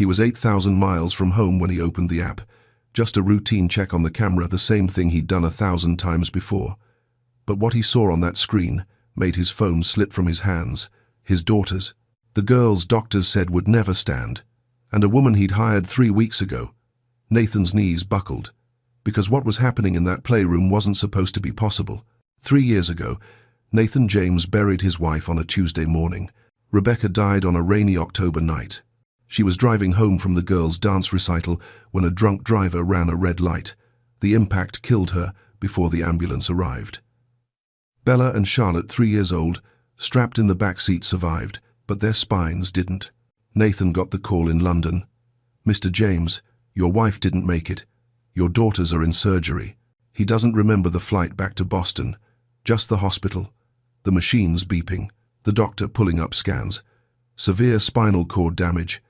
He was 8,000 miles from home when he opened the app. Just a routine check on the camera, the same thing he'd done 1,000 times before. But what he saw on that screen made his phone slip from his hands. His daughters. The girls doctors said would never stand. And a woman he'd hired 3 weeks ago. Nathan's knees buckled. Because what was happening in that playroom wasn't supposed to be possible. 3 years ago, Nathan James buried his wife on a Tuesday morning. Rebecca died on a rainy October night. She was driving home from the girls' dance recital when a drunk driver ran a red light. The impact killed her before the ambulance arrived. Bella and Charlotte, 3 years old, strapped in the back seat, survived, but their spines didn't. Nathan got the call in London. "Mr. James, your wife didn't make it. Your daughters are in surgery." He doesn't remember the flight back to Boston, just the hospital, the machines beeping, the doctor pulling up scans. Severe spinal cord damage.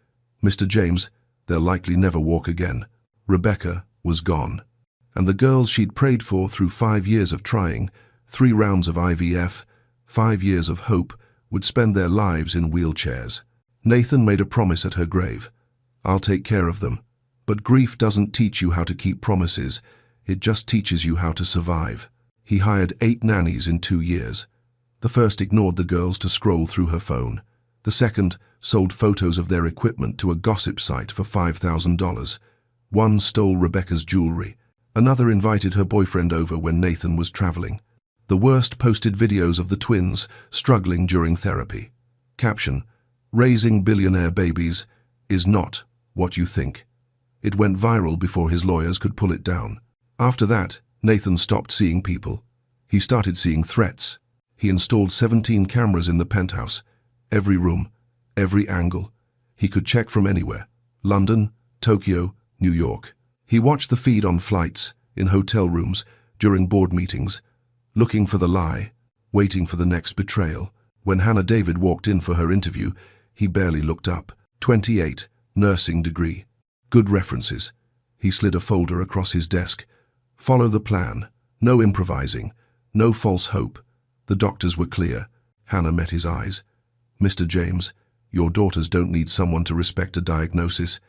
"Mr. James, they'll likely never walk again." Rebecca was gone. And the girls she'd prayed for through 5 years of trying, 3 rounds of IVF, 5 years of hope, would spend their lives in wheelchairs. Nathan made a promise at her grave. "I'll take care of them." But grief doesn't teach you how to keep promises, it just teaches you how to survive. He hired 8 nannies in 2 years. The first ignored the girls to scroll through her phone. The second sold photos of their equipment to a gossip site for $5,000. One stole Rebecca's jewelry. Another invited her boyfriend over when Nathan was traveling. The worst posted videos of the twins struggling during therapy. Caption: "Raising billionaire babies is not what you think." It went viral before his lawyers could pull it down. After that, Nathan stopped seeing people. He started seeing threats. He installed 17 cameras in the penthouse. Every room, every angle. He could check from anywhere. London, Tokyo, New York. He watched the feed on flights, in hotel rooms, during board meetings, looking for the lie, waiting for the next betrayal. When Hannah David walked in for her interview, he barely looked up. 28, nursing degree. Good references. He slid a folder across his desk. Follow the plan. No improvising. No false hope. The doctors were clear. Hannah met his eyes. "Mr. James, your daughters don't need someone to respect a diagnosis.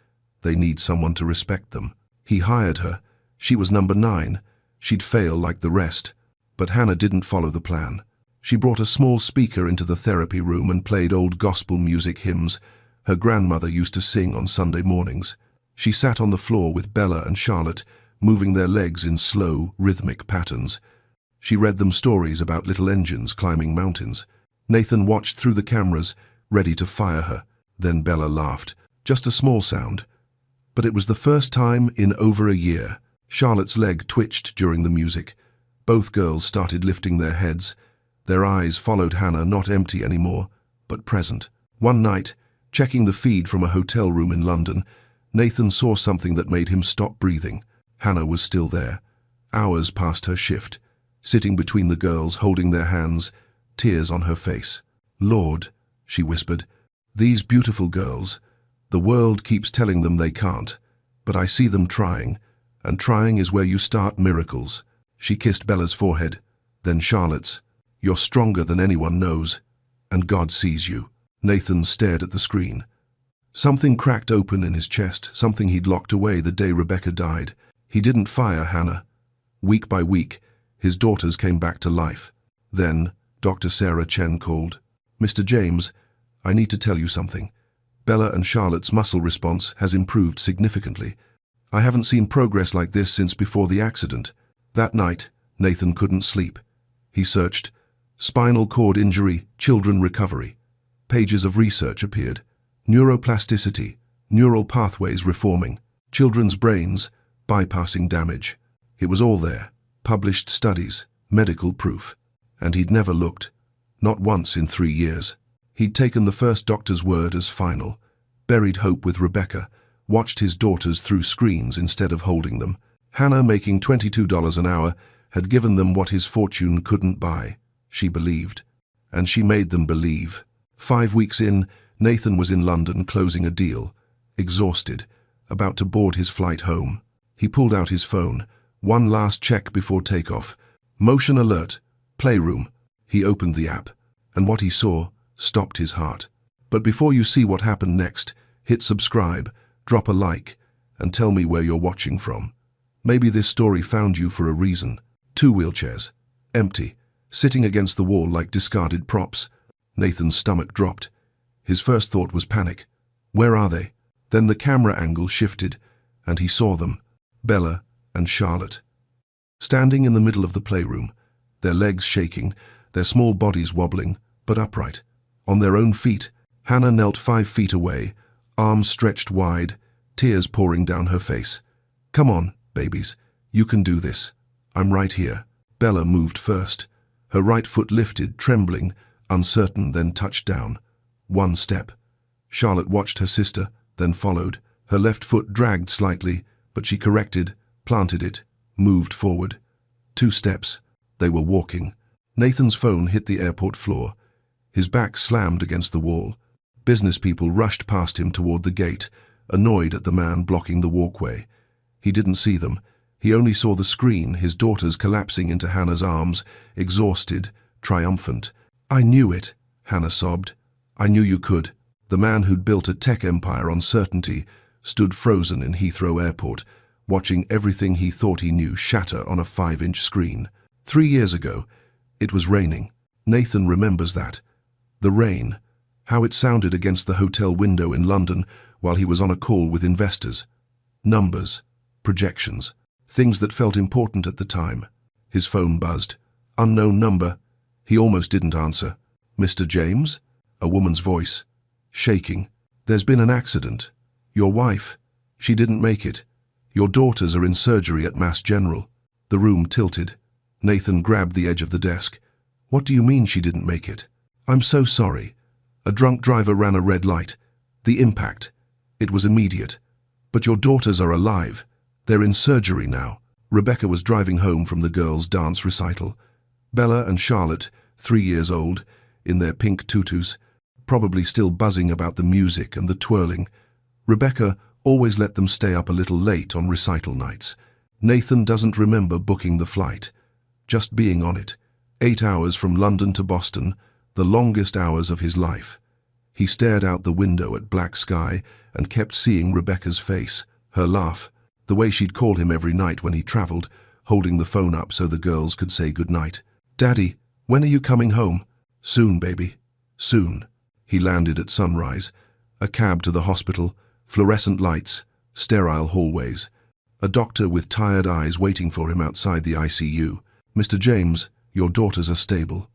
They need someone to respect them." He hired her. She was number 9. She'd fail like the rest. But Hannah didn't follow the plan. She brought a small speaker into the therapy room and played old gospel music hymns her grandmother used to sing on Sunday mornings. She sat on the floor with Bella and Charlotte, moving their legs in slow, rhythmic patterns. She read them stories about little engines climbing mountains. Nathan watched through the cameras, ready to fire her. Then Bella laughed. Just a small sound. But it was the first time in over a year. Charlotte's leg twitched during the music. Both girls started lifting their heads. Their eyes followed Hannah, not empty anymore, but present. One night, checking the feed from a hotel room in London, Nathan saw something that made him stop breathing. Hannah was still there. Hours past her shift, sitting between the girls, holding their hands, tears on her face. "Lord," she whispered, "these beautiful girls, the world keeps telling them they can't, but I see them trying, and trying is where you start miracles." She kissed Bella's forehead, then Charlotte's. "You're stronger than anyone knows, and God sees you." Nathan stared at the screen. Something cracked open in his chest, something he'd locked away the day Rebecca died. He didn't fire Hannah. Week by week, his daughters came back to life. Then, Dr. Sarah Chen called. "Mr. James, I need to tell you something. Bella and Charlotte's muscle response has improved significantly. I haven't seen progress like this since before the accident." That night, Nathan couldn't sleep. He searched. Spinal cord injury, children recovery. Pages of research appeared. Neuroplasticity, neural pathways reforming, children's brains bypassing damage. It was all there. Published studies, medical proof. And he'd never looked. Not once in 3 years. He'd taken the first doctor's word as final, buried hope with Rebecca, watched his daughters through screens instead of holding them. Hannah, making $22 an hour, had given them what his fortune couldn't buy. She believed. And she made them believe. 5 weeks in, Nathan was in London closing a deal, exhausted, about to board his flight home. He pulled out his phone. One last check before takeoff. Motion alert. Playroom. He opened the app, and what he saw stopped his heart. But before you see what happened next, hit subscribe, drop a like, and tell me where you're watching from. Maybe this story found you for a reason. 2 wheelchairs. Empty. Sitting against the wall like discarded props. Nathan's stomach dropped. His first thought was panic. Where are they? Then the camera angle shifted, and he saw them. Bella and Charlotte. Standing in the middle of the playroom, their legs shaking, their small bodies wobbling, but upright. On their own feet, Hannah knelt 5 feet away, arms stretched wide, tears pouring down her face. Come on, babies, you can do this. I'm right here. Bella moved first. Her right foot lifted, trembling, uncertain, then touched down. 1 step. Charlotte watched her sister, then followed. Her left foot dragged slightly, but she corrected, planted it, moved forward. 2 steps. They were walking. Nathan's phone hit the airport floor. His back slammed against the wall. Business people rushed past him toward the gate, annoyed at the man blocking the walkway. He didn't see them. He only saw the screen, his daughters collapsing into Hannah's arms, exhausted, triumphant. I knew it, Hannah sobbed. I knew you could. The man who'd built a tech empire on certainty stood frozen in Heathrow Airport, watching everything he thought he knew shatter on a 5-inch screen. 3 years ago, it was raining. Nathan remembers that. The rain, how it sounded against the hotel window in London while he was on a call with investors. Numbers, projections, things that felt important at the time. His phone buzzed. Unknown number. He almost didn't answer. Mr. James? A woman's voice. Shaking. There's been an accident. Your wife. She didn't make it. Your daughters are in surgery at Mass General. The room tilted. Nathan grabbed the edge of the desk. What do you mean she didn't make it? I'm so sorry. A drunk driver ran a red light. The impact. It was immediate. But your daughters are alive. They're in surgery now. Rebecca was driving home from the girls' dance recital. Bella and Charlotte, 3 years old, in their pink tutus, probably still buzzing about the music and the twirling. Rebecca always let them stay up a little late on recital nights. Nathan doesn't remember booking the flight, just being on it. 8 hours from London to Boston, the longest hours of his life. He stared out the window at black sky and kept seeing Rebecca's face, her laugh, the way she'd call him every night when he traveled, holding the phone up so the girls could say goodnight. Daddy, when are you coming home? Soon, baby. Soon. He landed at sunrise. A cab to the hospital, fluorescent lights, sterile hallways. A doctor with tired eyes waiting for him outside the ICU. Mr. James, your daughters are stable.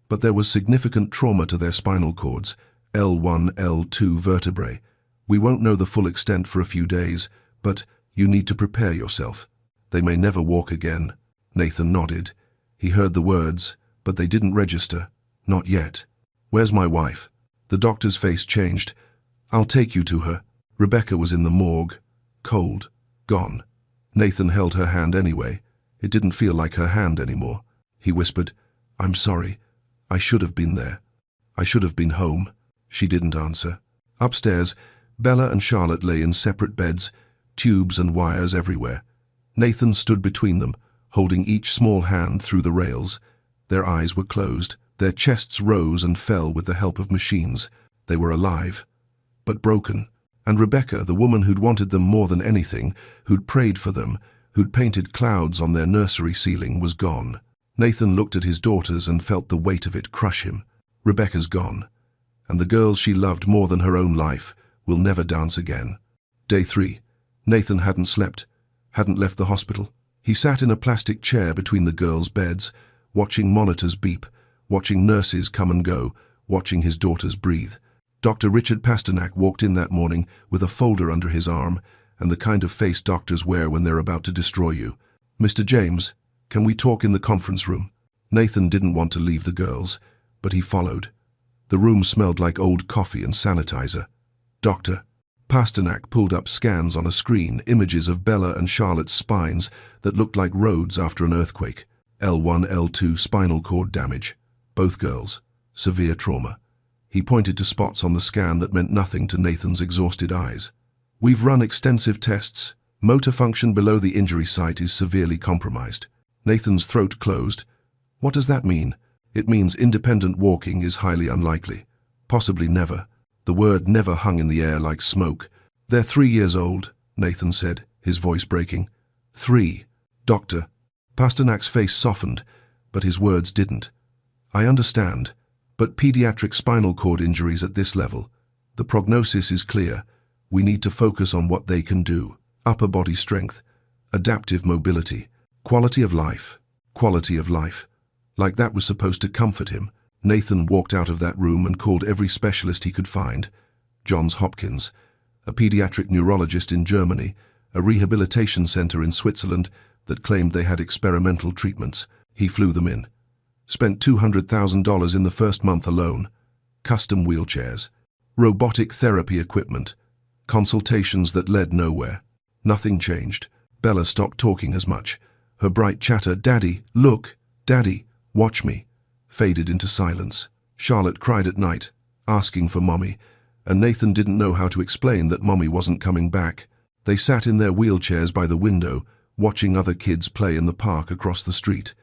But there was significant trauma to their spinal cords, L1, L2 vertebrae. We won't know the full extent for a few days, but you need to prepare yourself. They may never walk again. Nathan nodded. He heard the words, but they didn't register. Not yet. Where's my wife? The doctor's face changed. I'll take you to her. Rebecca was in the morgue. Cold. Gone. Nathan held her hand anyway. It didn't feel like her hand anymore. He whispered, I'm sorry. I should have been there. I should have been home. She didn't answer. Upstairs, Bella and Charlotte lay in separate beds, tubes and wires everywhere. Nathan stood between them, holding each small hand through the rails. Their eyes were closed. Their chests rose and fell with the help of machines. They were alive, but broken. And Rebecca, the woman who'd wanted them more than anything, who'd prayed for them, who'd painted clouds on their nursery ceiling, was gone. Nathan looked at his daughters and felt the weight of it crush him. Rebecca's gone, and the girls she loved more than her own life will never dance again. Day 3. Nathan hadn't slept, hadn't left the hospital. He sat in a plastic chair between the girls' beds, watching monitors beep, watching nurses come and go, watching his daughters breathe. Dr. Richard Pasternak walked in that morning with a folder under his arm and the kind of face doctors wear when they're about to destroy you. Mr. James, can we talk in the conference room? Nathan didn't want to leave the girls, but he followed. The room smelled like old coffee and sanitizer. Doctor. Pasternak pulled up scans on a screen, images of Bella and Charlotte's spines that looked like roads after an earthquake. L1, L2 spinal cord damage. Both girls. Severe trauma. He pointed to spots on the scan that meant nothing to Nathan's exhausted eyes. We've run extensive tests. Motor function below the injury site is severely compromised. Nathan's throat closed. What does that mean? It means independent walking is highly unlikely. Possibly never. The word never hung in the air like smoke. "They're 3 years old," Nathan said, his voice breaking. 3. "Doctor." Pasternak's face softened, but his words didn't. "I understand, but pediatric spinal cord injuries at this level, the prognosis is clear. We need to focus on what they can do. Upper body strength, adaptive mobility, quality of life. Quality of life." Like that was supposed to comfort him. Nathan walked out of that room and called every specialist he could find. Johns Hopkins, a pediatric neurologist in Germany, a rehabilitation center in Switzerland that claimed they had experimental treatments. He flew them in. Spent $200,000 in the first month alone. Custom wheelchairs, robotic therapy equipment, consultations that led nowhere. Nothing changed. Bella stopped talking as much. Her bright chatter, "Daddy, look! Daddy, watch me," faded into silence. Charlotte cried at night, asking for Mommy, and Nathan didn't know how to explain that Mommy wasn't coming back. They sat in their wheelchairs by the window, watching other kids play in the park across the street.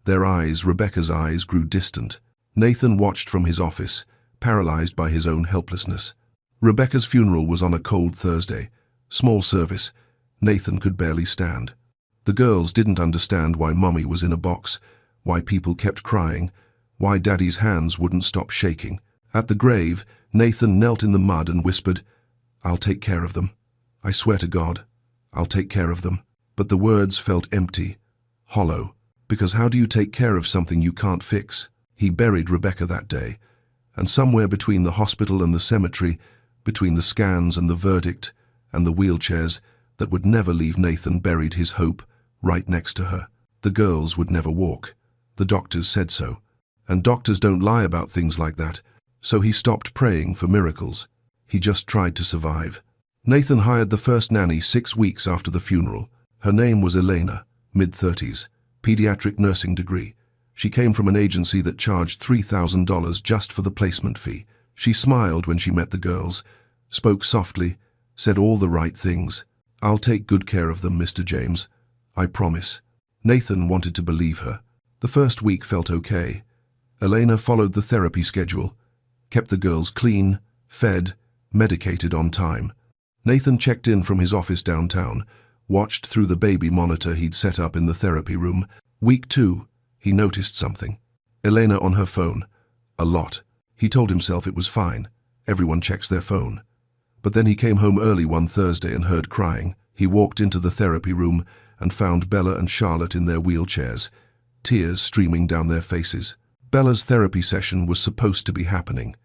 Their eyes, Rebecca's eyes, grew distant. Nathan watched from his office, paralyzed by his own helplessness. Rebecca's funeral was on a cold Thursday. Small service. Nathan could barely stand. The girls didn't understand why Mommy was in a box, why people kept crying, why Daddy's hands wouldn't stop shaking. At the grave, Nathan knelt in the mud and whispered, "I'll take care of them. I swear to God, I'll take care of them." But the words felt empty, hollow, because how do you take care of something you can't fix? He buried Rebecca that day, and somewhere between the hospital and the cemetery, between the scans and the verdict and the wheelchairs that would never leave Nathan, buried his hope right next to her. The girls would never walk. The doctors said so. And doctors don't lie about things like that. So he stopped praying for miracles. He just tried to survive. Nathan hired the first nanny 6 weeks after the funeral. Her name was Elena, mid-30s, pediatric nursing degree. She came from an agency that charged $3,000 just for the placement fee. She smiled when she met the girls, spoke softly, said all the right things. "I'll take good care of them, Mr. James. I promise." Nathan wanted to believe her. The first week felt okay. Elena followed the therapy schedule, kept the girls clean, fed, medicated on time. Nathan checked in from his office downtown, watched through the baby monitor he'd set up in the therapy room. Week 2, he noticed something. Elena on her phone. A lot. He told himself it was fine. Everyone checks their phone. But then he came home early one Thursday and heard crying. He walked into the therapy room and found Bella and Charlotte in their wheelchairs, tears streaming down their faces. Bella's therapy session was supposed to be happening.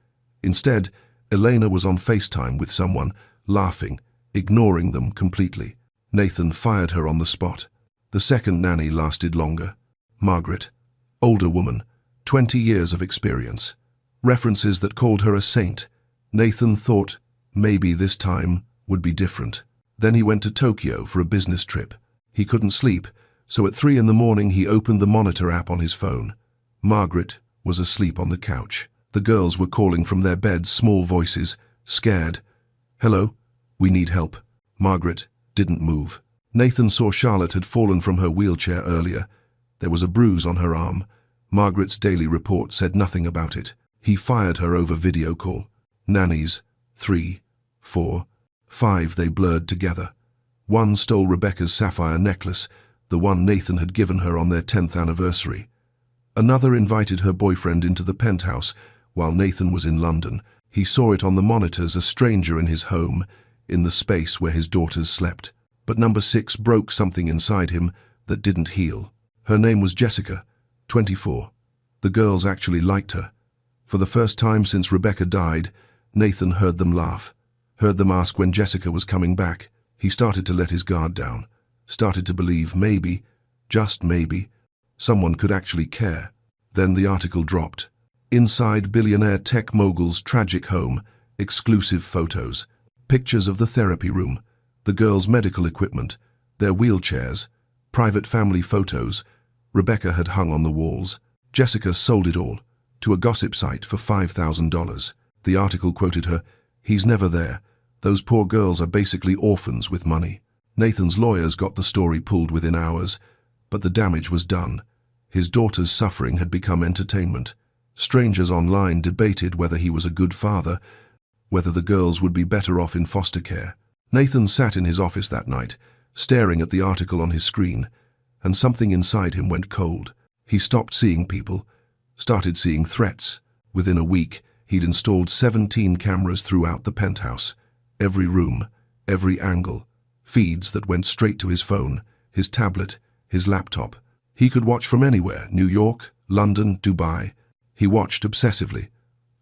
Instead, Elena was on FaceTime with someone, laughing, ignoring them completely. Nathan fired her on the spot. The second nanny lasted longer. Margaret, older woman, 20 years of experience. References that called her a saint. Nathan thought maybe this time would be different. Then he went to Tokyo for a business trip. He couldn't sleep, so at 3 in the morning he opened the monitor app on his phone. Margaret was asleep on the couch. The girls were calling from their beds, small voices, scared. "Hello? We need help." Margaret didn't move. Nathan saw Charlotte had fallen from her wheelchair earlier. There was a bruise on her arm. Margaret's daily report said nothing about it. He fired her over video call. Nannies, 3, 4, 5, they blurred together. One stole Rebecca's sapphire necklace, the one Nathan had given her on their 10th anniversary. Another invited her boyfriend into the penthouse while Nathan was in London. He saw it on the monitors, a stranger in his home, in the space where his daughters slept. But number 6 broke something inside him that didn't heal. Her name was Jessica, 24. The girls actually liked her. For the first time since Rebecca died, Nathan heard them laugh, heard them ask when Jessica was coming back. He started to let his guard down, started to believe maybe, just maybe, someone could actually care. Then the article dropped. Inside billionaire tech mogul's tragic home, exclusive photos, pictures of the therapy room, the girls' medical equipment, their wheelchairs, private family photos Rebecca had hung on the walls. Jessica sold it all to a gossip site for $5,000. The article quoted her, "He's never there. Those poor girls are basically orphans with money." Nathan's lawyers got the story pulled within hours, but the damage was done. His daughter's suffering had become entertainment. Strangers online debated whether he was a good father, whether the girls would be better off in foster care. Nathan sat in his office that night, staring at the article on his screen, and something inside him went cold. He stopped seeing people, started seeing threats. Within a week, he'd installed 17 cameras throughout the penthouse. Every room, every angle, feeds that went straight to his phone, his tablet, his laptop. He could watch from anywhere, New York, London, Dubai. He watched obsessively.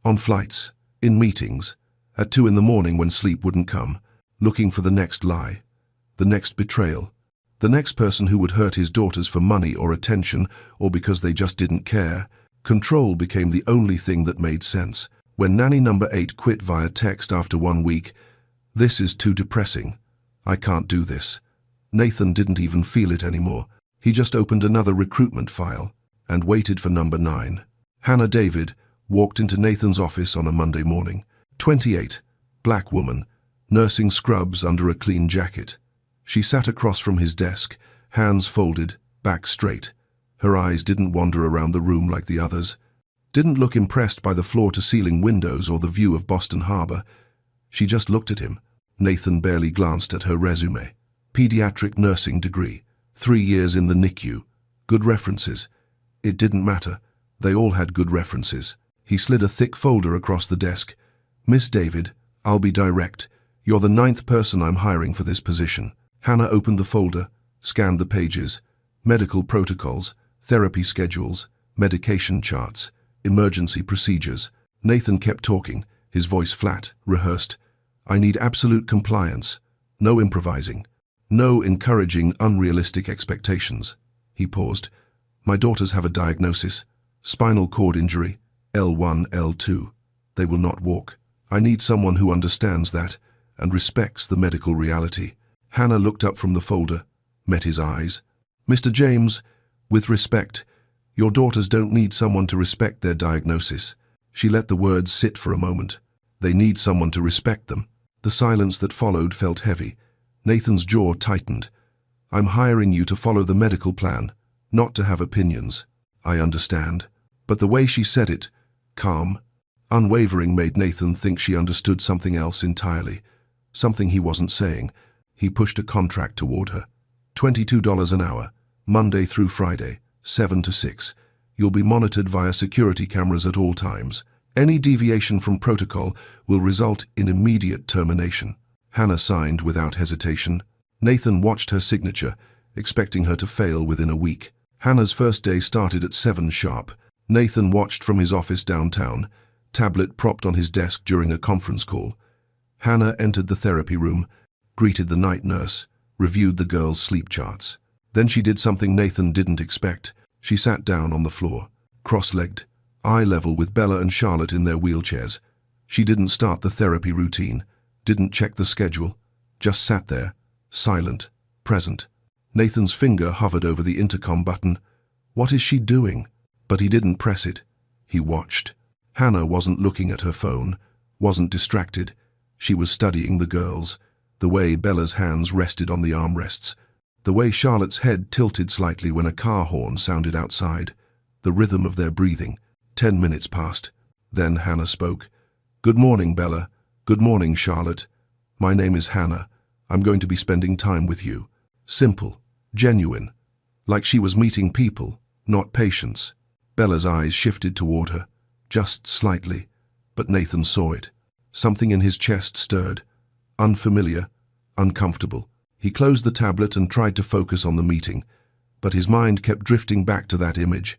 On flights, in meetings, at 2 in the morning when sleep wouldn't come, looking for the next lie, the next betrayal, the next person who would hurt his daughters for money or attention or because they just didn't care. Control became the only thing that made sense. When nanny number 8 quit via text after 1 week, "This is too depressing. I can't do this." Nathan didn't even feel it anymore. He just opened another recruitment file and waited for number 9. Hannah David walked into Nathan's office on a Monday morning. 28, black woman, nursing scrubs under a clean jacket. She sat across from his desk, hands folded, back straight. Her eyes didn't wander around the room like the others, didn't look impressed by the floor-to-ceiling windows or the view of Boston Harbor. She just looked at him. Nathan barely glanced at her resume. Pediatric nursing degree, 3 years in the NICU, good references. It didn't matter. They all had good references. He slid a thick folder across the desk. "Miss David, I'll be direct. You're the 9th person I'm hiring for this position." Hannah opened the folder, scanned the pages. Medical protocols, therapy schedules, medication charts, emergency procedures. Nathan kept talking, his voice flat, rehearsed. "I need absolute compliance. No improvising. No encouraging unrealistic expectations." He paused. "My daughters have a diagnosis. Spinal cord injury, L1, L2. They will not walk. I need someone who understands that and respects the medical reality." Hannah looked up from the folder, met his eyes. "Mr. James, with respect, your daughters don't need someone to respect their diagnosis." She let the words sit for a moment. "They need someone to respect them." The silence that followed felt heavy. Nathan's jaw tightened. "I'm hiring you to follow the medical plan, not to have opinions." "I understand." But the way she said it, calm, unwavering, made Nathan think she understood something else entirely, something he wasn't saying. He pushed a contract toward her. $22 an hour, Monday through Friday, 7 to 6. You'll be monitored via security cameras at all times. Any deviation from protocol will result in immediate termination. Hannah signed without hesitation. Nathan watched her signature, expecting her to fail within a week. Hannah's first day started at 7 sharp. Nathan watched from his office downtown, tablet propped on his desk during a conference call. Hannah entered the therapy room, greeted the night nurse, reviewed the girls' sleep charts. Then she did something Nathan didn't expect. She sat down on the floor, cross-legged, eye level with Bella and Charlotte in their wheelchairs. She didn't start the therapy routine, didn't check the schedule, just sat there, silent, present. Nathan's finger hovered over the intercom button. What is she doing? But he didn't press it. He watched. Hannah wasn't looking at her phone, wasn't distracted. She was studying the girls, the way Bella's hands rested on the armrests, the way Charlotte's head tilted slightly when a car horn sounded outside, the rhythm of their breathing. 10 minutes passed. Then Hannah spoke. "Good morning, Bella. Good morning, Charlotte. My name is Hannah. I'm going to be spending time with you." Simple, genuine, like she was meeting people, not patients. Bella's eyes shifted toward her, just slightly, but Nathan saw it. Something in his chest stirred, unfamiliar, uncomfortable. He closed the tablet and tried to focus on the meeting, but his mind kept drifting back to that image.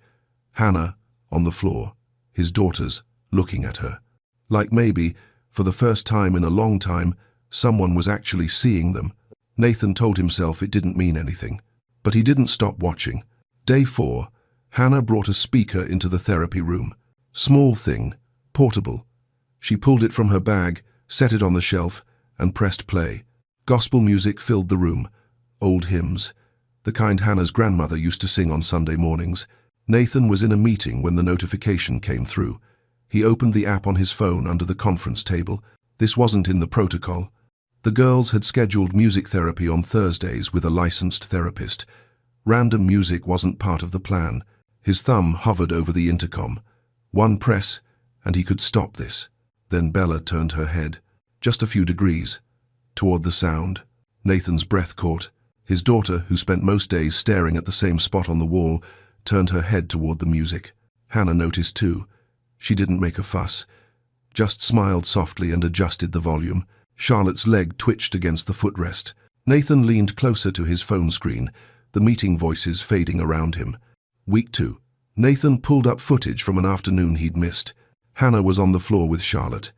Hannah, on the floor, his daughters, looking at her. Like maybe, for the first time in a long time, someone was actually seeing them. Nathan told himself it didn't mean anything, but he didn't stop watching. Day 4, Hannah brought a speaker into the therapy room. Small thing, portable. She pulled it from her bag, set it on the shelf, and pressed play. Gospel music filled the room. Old hymns, the kind Hannah's grandmother used to sing on Sunday mornings. Nathan was in a meeting when the notification came through. He opened the app on his phone under the conference table. This wasn't in the protocol. The girls had scheduled music therapy on Thursdays with a licensed therapist. Random music wasn't part of the plan. His thumb hovered over the intercom. One press, and he could stop this. Then Bella turned her head. Just a few degrees. toward the sound. Nathan's breath caught. His daughter, who spent most days staring at the same spot on the wall, turned her head toward the music. Hannah noticed too. She didn't make a fuss, just smiled softly and adjusted the volume. Charlotte's leg twitched against the footrest. Nathan leaned closer to his phone screen, the meeting voices fading around him. Week 2. Nathan pulled up footage from an afternoon he'd missed. Hannah was on the floor with Charlotte.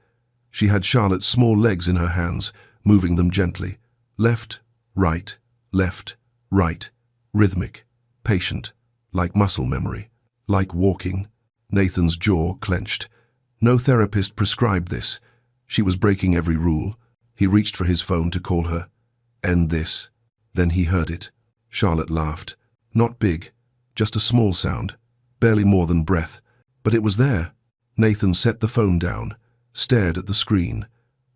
She had Charlotte's small legs in her hands, moving them gently. Left, right, rhythmic, patient, like muscle memory, like walking. Nathan's jaw clenched. No therapist prescribed this. She was breaking every rule. He reached for his phone to call her. End this. Then he heard it. Charlotte laughed. Not big, just a small sound, barely more than breath. But it was there. Nathan set the phone down, stared at the screen.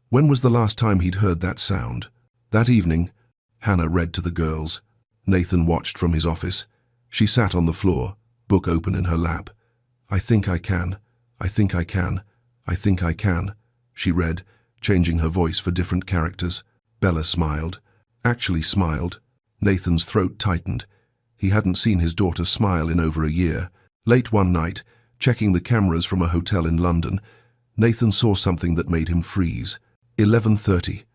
When was the last time he'd heard that sound? That evening, Hannah read to the girls. Nathan watched from his office. She sat on the floor, book open in her lap. I think I can. I think I can. I think I can, she read, changing her voice for different characters. Bella smiled. Actually smiled. Nathan's throat tightened. He hadn't seen his daughter smile in over a year. Late one night, checking the cameras from a hotel in London, Nathan saw something that made him freeze. 11:30.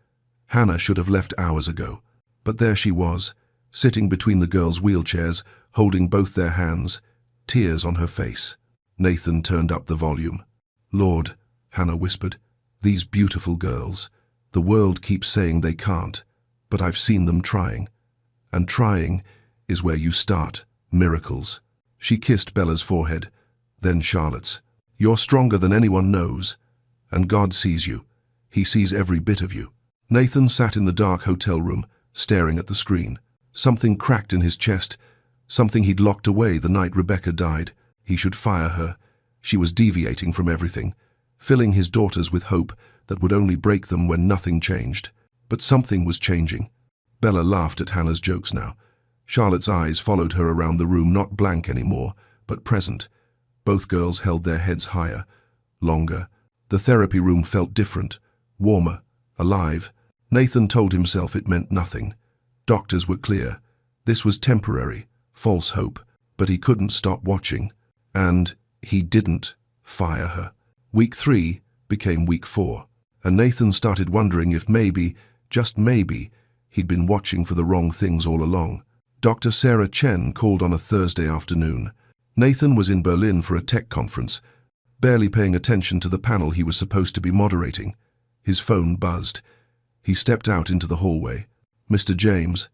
Hannah should have left hours ago. But there she was, sitting between the girls' wheelchairs, holding both their hands, tears on her face. Nathan turned up the volume. Lord, Hannah whispered, these beautiful girls. The world keeps saying they can't, but I've seen them trying. And trying is where you start miracles. She kissed Bella's forehead, then Charlotte's. You're stronger than anyone knows, and God sees you. He sees every bit of you. Nathan sat in the dark hotel room, staring at the screen. Something cracked in his chest, something he'd locked away the night Rebecca died. He should fire her. She was deviating from everything, filling his daughters with hope that would only break them when nothing changed. But something was changing. Bella laughed at Hannah's jokes now. Charlotte's eyes followed her around the room, not blank anymore, but present. Both girls held their heads higher, longer. The therapy room felt different, warmer, alive. Nathan told himself it meant nothing. Doctors were clear. This was temporary, false hope, but he couldn't stop watching. And he didn't fire her. Week 3 became week 4, and Nathan started wondering if maybe, just maybe, he'd been watching for the wrong things all along. Dr. Sarah Chen called on a Thursday afternoon. Nathan was in Berlin for a tech conference, barely paying attention to the panel he was supposed to be moderating. His phone buzzed. He stepped out into the hallway. Mr. James,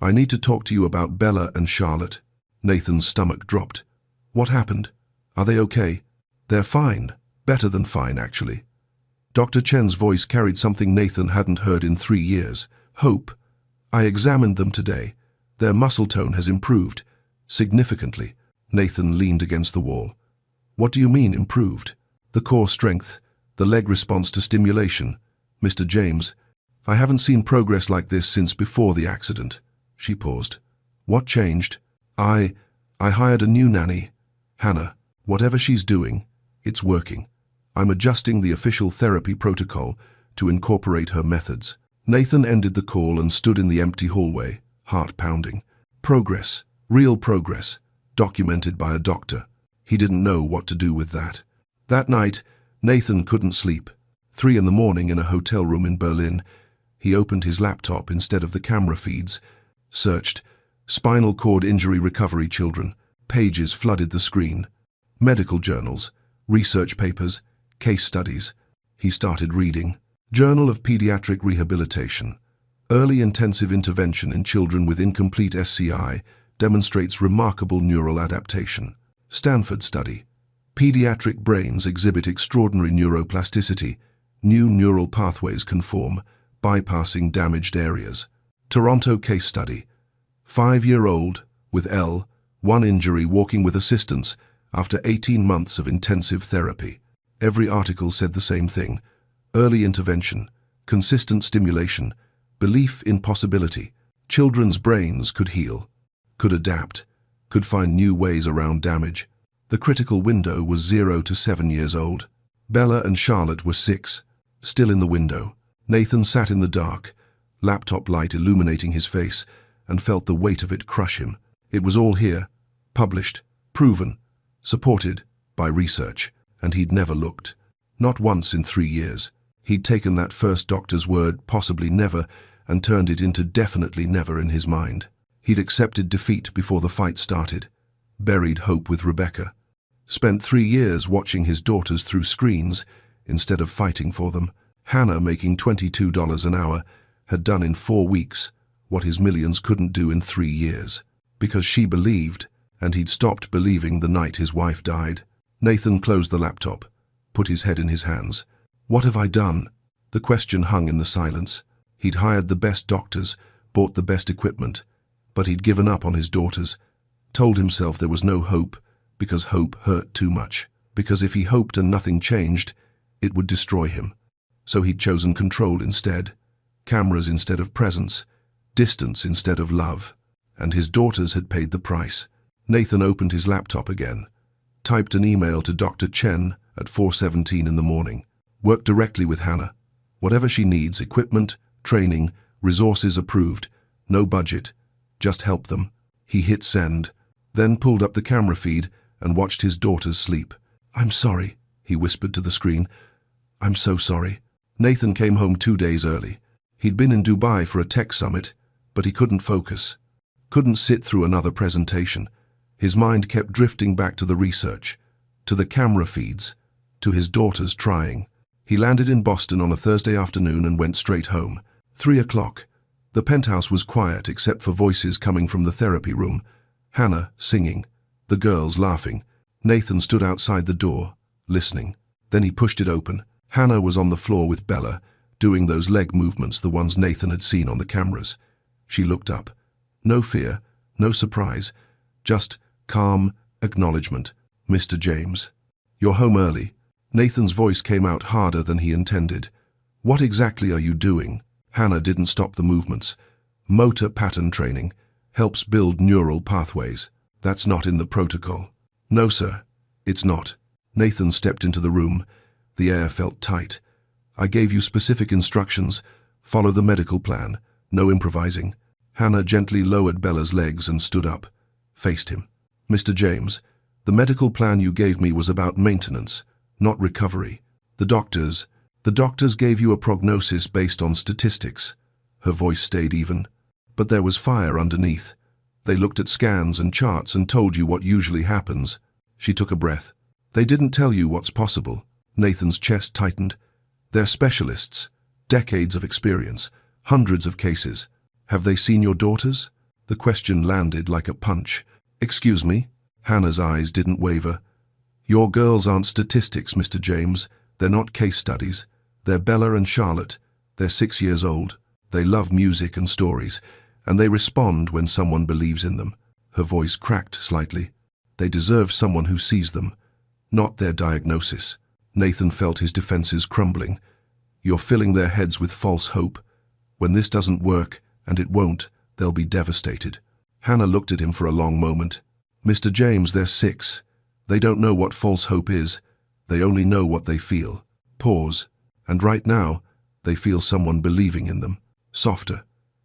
I need to talk to you about Bella and Charlotte. Nathan's stomach dropped. What happened? Are they okay? They're fine. Better than fine, actually. Dr. Chen's voice carried something Nathan hadn't heard in 3 years. Hope. I examined them today. Their muscle tone has improved. Significantly. Nathan leaned against the wall. What do you mean, improved? The core strength, the leg response to stimulation. Mr. James, I haven't seen progress like this since before the accident. She paused. What changed? I hired a new nanny. Hannah, whatever she's doing, it's working. I'm adjusting the official therapy protocol to incorporate her methods. Nathan ended the call and stood in the empty hallway, heart pounding. Progress, real progress, documented by a doctor. He didn't know what to do with that. That night, Nathan couldn't sleep. 3 in the morning in a hotel room in Berlin. He opened his laptop instead of the camera feeds, searched spinal cord injury recovery children. Pages flooded the screen. Medical journals, research papers, case studies. He started reading. Journal of Pediatric Rehabilitation. Early intensive intervention in children with incomplete SCI demonstrates remarkable neural adaptation. Stanford study. Pediatric brains exhibit extraordinary neuroplasticity. New neural pathways conform, bypassing damaged areas. Toronto case study. 5-year-old with L, 1 injury walking with assistance after 18 months of intensive therapy. Every article said the same thing. Early intervention, consistent stimulation, belief in possibility. Children's brains could heal, could adapt, could find new ways around damage. The critical window was 0 to 7 years old. Bella and Charlotte were 6, still in the window. Nathan sat in the dark, laptop light illuminating his face, and felt the weight of it crush him. It was all here, published, proven, supported by research, and he'd never looked. Not once in 3 years. He'd taken that first doctor's word, possibly never, and turned it into definitely never in his mind. He'd accepted defeat before the fight started, buried hope with Rebecca, spent 3 years watching his daughters through screens instead of fighting for them. Hannah, making $22 an hour, had done in 4 weeks what his millions couldn't do in 3 years. Because she believed, and he'd stopped believing the night his wife died. Nathan closed the laptop, put his head in his hands. What have I done? The question hung in the silence. He'd hired the best doctors, bought the best equipment, but he'd given up on his daughters, told himself there was no hope, because hope hurt too much. Because if he hoped and nothing changed, it would destroy him. So he'd chosen control instead, cameras instead of presence, distance instead of love. And his daughters had paid the price. Nathan opened his laptop again, typed an email to Dr. Chen at 4:17 in the morning. Work directly with Hannah. Whatever she needs, equipment, training, resources approved. No budget. Just help them. He hit send, then pulled up the camera feed and watched his daughters sleep. "I'm sorry," he whispered to the screen. "I'm so sorry." Nathan came home 2 days early. He'd been in Dubai for a tech summit, but he couldn't focus. Couldn't sit through another presentation. His mind kept drifting back to the research, to the camera feeds, to his daughters trying. He landed in Boston on a Thursday afternoon and went straight home. 3 o'clock. The penthouse was quiet except for voices coming from the therapy room. Hannah singing, the girls laughing. Nathan stood outside the door, listening. Then he pushed it open. Hannah was on the floor with Bella, doing those leg movements, the ones Nathan had seen on the cameras. She looked up. No fear, no surprise, just calm acknowledgement. "Mr. James, you're home early." Nathan's voice came out harder than he intended. "What exactly are you doing?" Hannah didn't stop the movements. "Motor pattern training. Helps build neural pathways. That's not in the protocol." "No, sir, it's not." Nathan stepped into the room. The air felt tight. "I gave you specific instructions. Follow the medical plan. No improvising." Hannah gently lowered Bella's legs and stood up, faced him. "Mr. James, the medical plan you gave me was about maintenance, not recovery. The doctors gave you a prognosis based on statistics." Her voice stayed even, but there was fire underneath. "They looked at scans and charts and told you what usually happens." She took a breath. "They didn't tell you what's possible." Nathan's chest tightened. "They're specialists, decades of experience, hundreds of cases. Have they seen your daughters?" The question landed like a punch. "Excuse me?" Hannah's eyes didn't waver. "Your girls aren't statistics, Mr. James. They're not case studies. They're Bella and Charlotte. They're 6 years old. They love music and stories, and they respond when someone believes in them." Her voice cracked slightly. "They deserve someone who sees them, not their diagnosis." Nathan felt his defenses crumbling. "You're filling their heads with false hope. When this doesn't work, and it won't, they'll be devastated." Hannah looked at him for a long moment. "Mr. James, they're 6. They don't know what false hope is. They only know what they feel." Pause. "And right now, they feel someone believing in them." Softer.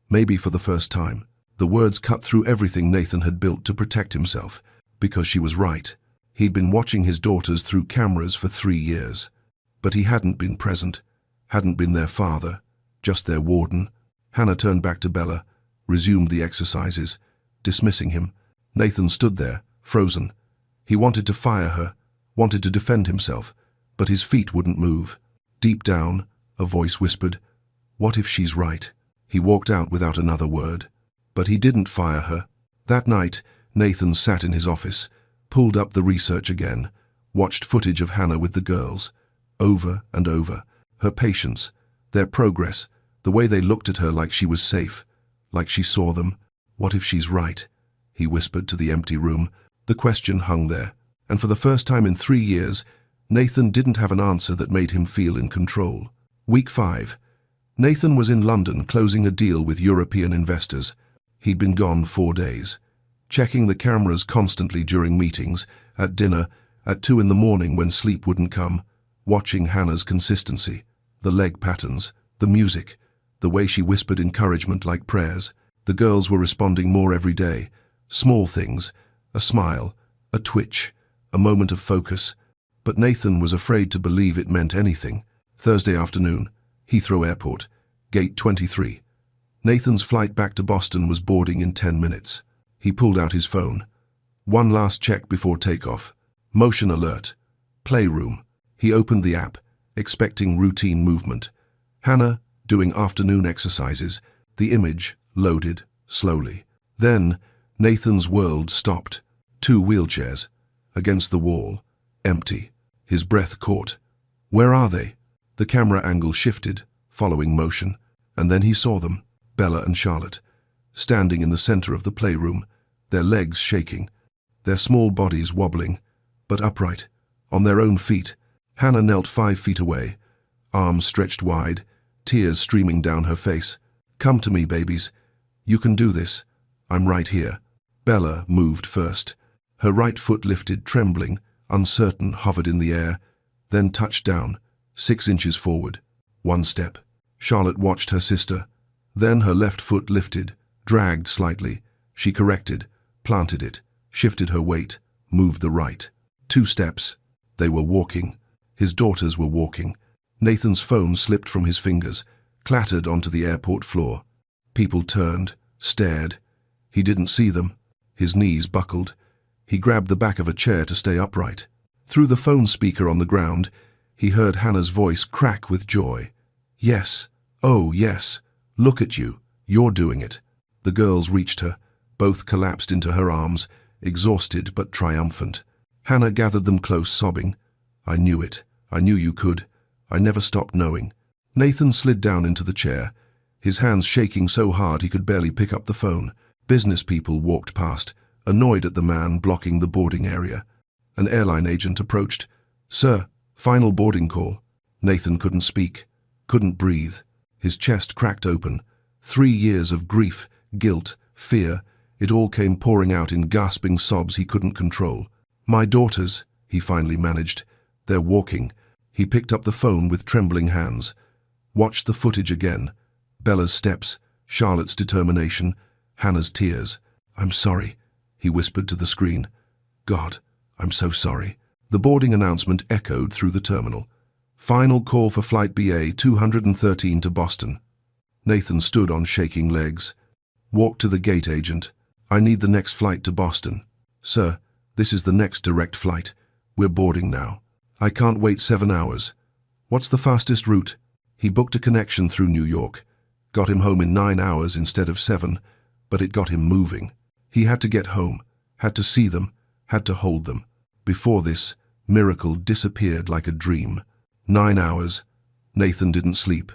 Maybe for the first time. The words cut through everything Nathan had built to protect himself. Because she was right. He'd been watching his daughters through cameras for 3 years. But he hadn't been present. Hadn't been their father. Just their warden. Hannah turned back to Bella, resumed the exercises, dismissing him. Nathan stood there, frozen. He wanted to fire her, wanted to defend himself, but his feet wouldn't move. Deep down, a voice whispered, "What if she's right?" He walked out without another word. But he didn't fire her. That night, Nathan sat in his office, pulled up the research again, watched footage of Hannah with the girls, over and over. Her patience, their progress, the way they looked at her like she was safe, like she saw them. "What if she's right?" he whispered to the empty room. The question hung there, and for the first time in 3 years, Nathan didn't have an answer that made him feel in control. Week 5. Nathan was in London closing a deal with European investors. He'd been gone 4 days, checking the cameras constantly during meetings, at dinner, at 2 in the morning when sleep wouldn't come, watching Hannah's consistency, the leg patterns, the music, the way she whispered encouragement like prayers. The girls were responding more every day. Small things, a smile, a twitch, a moment of focus. But Nathan was afraid to believe it meant anything. Thursday afternoon, Heathrow Airport, Gate 23. Nathan's flight back to Boston was boarding in 10 minutes. He pulled out his phone. One last check before takeoff. Motion alert. Playroom. He opened the app, expecting routine movement. Hannah, doing afternoon exercises. The image loaded slowly. Then, Nathan's world stopped. 2 wheelchairs. Against the wall. Empty. His breath caught. Where are they? The camera angle shifted, following motion, and then he saw them, Bella and Charlotte, standing in the center of the playroom, their legs shaking, their small bodies wobbling, but upright, on their own feet. Hannah knelt 5 feet away, arms stretched wide, tears streaming down her face. Come to me, babies. You can do this. I'm right here. Bella moved first. Her right foot lifted, trembling, uncertain, hovered in the air, then touched down, 6 inches forward. 1 step. Charlotte watched her sister. Then her left foot lifted, dragged slightly. She corrected, planted it, shifted her weight, moved the right. 2 steps. They were walking. His daughters were walking. Nathan's phone slipped from his fingers, clattered onto the airport floor. People turned, stared. He didn't see them. His knees buckled. He grabbed the back of a chair to stay upright. Through the phone speaker on the ground, he heard Hannah's voice crack with joy. Yes, oh yes, look at you, you're doing it. The girls reached her, both collapsed into her arms, exhausted but triumphant. Hannah gathered them close, sobbing. I knew it, I knew you could, I never stopped knowing. Nathan slid down into the chair, his hands shaking so hard he could barely pick up the phone. Business people walked past, annoyed at the man blocking the boarding area. An airline agent approached. Sir, final boarding call. Nathan couldn't speak, couldn't breathe. His chest cracked open. 3 years of grief, guilt, fear, it all came pouring out in gasping sobs he couldn't control. My daughters, he finally managed. They're walking. He picked up the phone with trembling hands. Watched the footage again. Bella's steps, Charlotte's determination, Hannah's tears. I'm sorry, he whispered to the screen. God, I'm so sorry. The boarding announcement echoed through the terminal. Final call for flight BA 213 to Boston. Nathan stood on shaking legs. Walked to the gate agent. I need the next flight to Boston. Sir, this is the next direct flight. We're boarding now. I can't wait 7 hours. What's the fastest route? He booked a connection through New York. Got him home in 9 hours instead of 7, but it got him moving. He had to get home, had to see them, had to hold them. Before this, miracle disappeared like a dream. 9 hours. Nathan didn't sleep,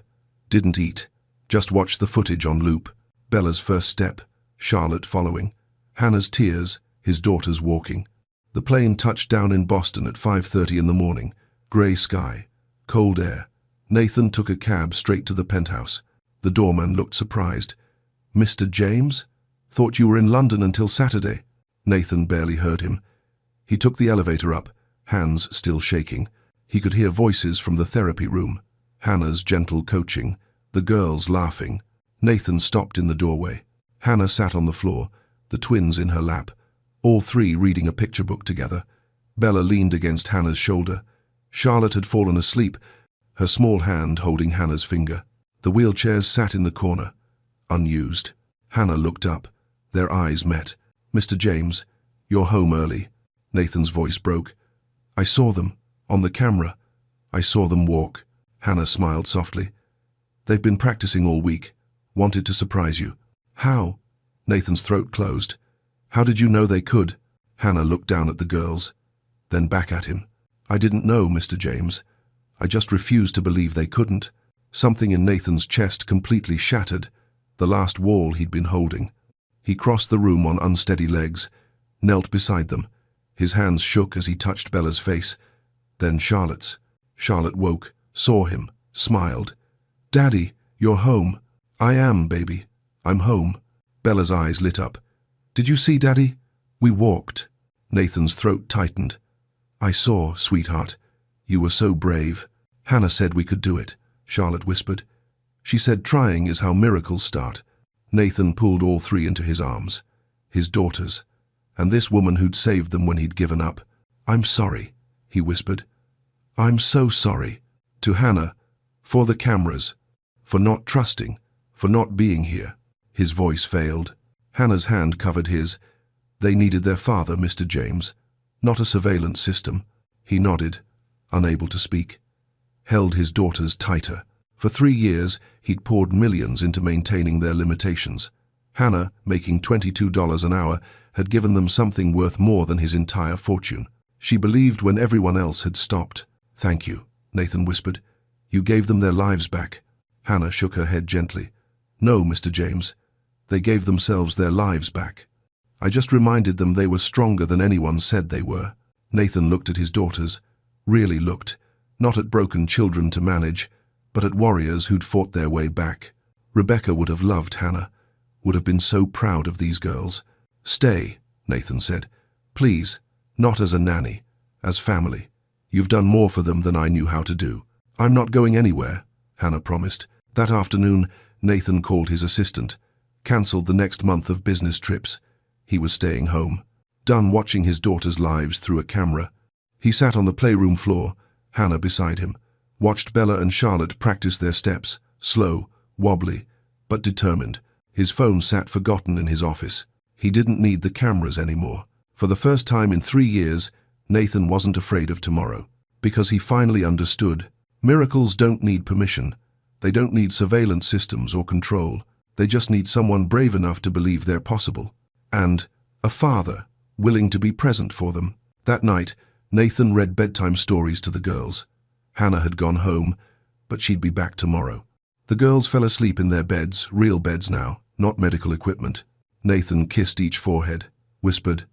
didn't eat, just watched the footage on loop. Bella's first step, Charlotte following, Hannah's tears, his daughters walking. The plane touched down in Boston at 5:30 in the morning. Grey sky, cold air. Nathan took a cab straight to the penthouse. The doorman looked surprised. Mr. James? Thought you were in London until Saturday. Nathan barely heard him. He took the elevator up, hands still shaking. He could hear voices from the therapy room. Hannah's gentle coaching, the girls laughing. Nathan stopped in the doorway. Hannah sat on the floor, the twins in her lap, all 3 reading a picture book together. Bella leaned against Hannah's shoulder. Charlotte had fallen asleep, her small hand holding Hannah's finger. The wheelchairs sat in the corner, unused. Hannah looked up. Their eyes met. Mr. James, you're home early. Nathan's voice broke. I saw them, on the camera. I saw them walk. Hannah smiled softly. They've been practicing all week. Wanted to surprise you. How? Nathan's throat closed. How did you know they could? Hannah looked down at the girls, then back at him. I didn't know, Mr. James. I just refused to believe they couldn't. Something in Nathan's chest completely shattered, the last wall he'd been holding. He crossed the room on unsteady legs, knelt beside them. His hands shook as he touched Bella's face, then Charlotte's. Charlotte woke, saw him, smiled. Daddy, you're home. I am, baby. I'm home. Bella's eyes lit up. Did you see, Daddy? We walked. Nathan's throat tightened. I saw, sweetheart. You were so brave. Hannah said we could do it, Charlotte whispered. She said trying is how miracles start. Nathan pulled all three into his arms. His daughters. And this woman who'd saved them when he'd given up. "I'm sorry," he whispered. "I'm so sorry." To Hannah, for the cameras, for not trusting, for not being here. His voice failed. Hannah's hand covered his. They needed their father, Mr. James, not a surveillance system. He nodded, unable to speak. Held his daughters tighter. For 3 years, he'd poured millions into maintaining their limitations. Hannah, making $22 an hour, had given them something worth more than his entire fortune. She believed when everyone else had stopped. "Thank you," Nathan whispered. "You gave them their lives back." Hannah shook her head gently. "No, Mr. James. They gave themselves their lives back. I just reminded them they were stronger than anyone said they were." Nathan looked at his daughters. Really looked. Not at broken children to manage, but at warriors who'd fought their way back. Rebecca would have loved Hannah. Would have been so proud of these girls. "Stay," Nathan said. "Please, not as a nanny, as family. You've done more for them than I knew how to do." "I'm not going anywhere," Hannah promised. That afternoon, Nathan called his assistant, cancelled the next month of business trips. He was staying home, done watching his daughters' lives through a camera. He sat on the playroom floor, Hannah beside him, watched Bella and Charlotte practice their steps, slow, wobbly, but determined. His phone sat forgotten in his office. He didn't need the cameras anymore. For the first time in 3 years, Nathan wasn't afraid of tomorrow, because he finally understood. Miracles don't need permission. They don't need surveillance systems or control. They just need someone brave enough to believe they're possible. And a father willing to be present for them. That night, Nathan read bedtime stories to the girls. Hannah had gone home, but she'd be back tomorrow. The girls fell asleep in their beds, real beds now, not medical equipment. Nathan kissed each forehead, whispered,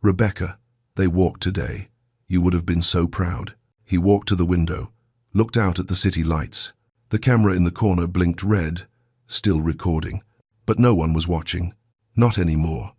"Rebecca, they walked today. You would have been so proud." He walked to the window, looked out at the city lights. The camera in the corner blinked red, still recording. But no one was watching. Not anymore.